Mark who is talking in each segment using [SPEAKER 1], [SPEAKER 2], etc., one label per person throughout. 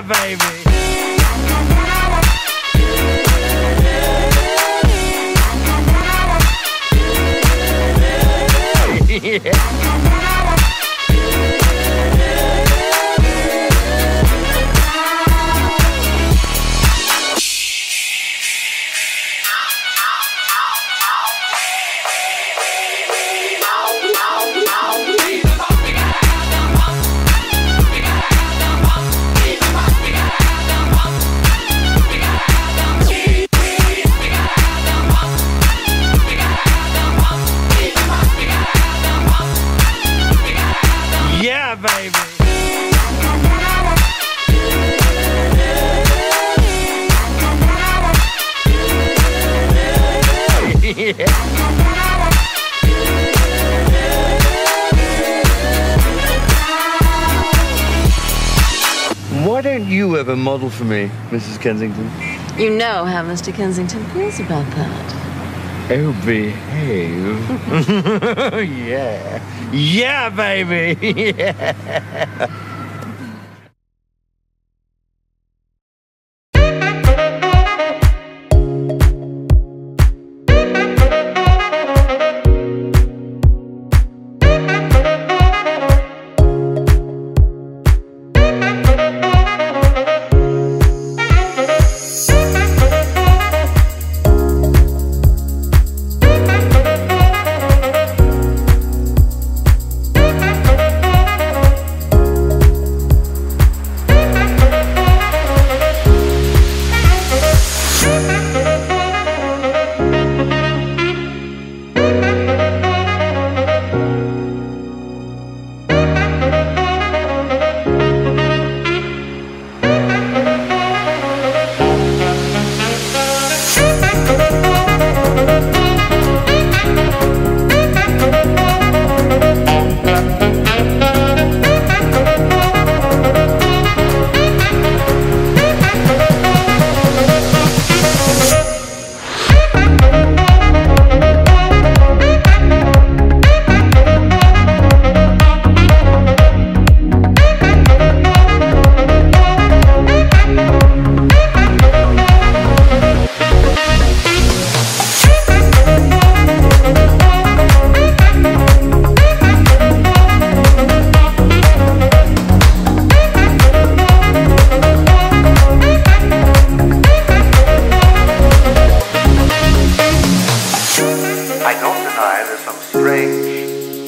[SPEAKER 1] baby. Yeah. Yeah, baby. Yeah. Why don't you ever model for me, Mrs. Kensington?
[SPEAKER 2] You know how Mr. Kensington feels about that.
[SPEAKER 1] Oh, behave. Yeah. Yeah, baby. Yeah.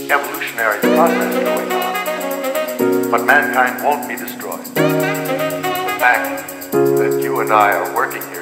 [SPEAKER 3] evolutionary process going on, but mankind won't be destroyed. The fact that you and I are working here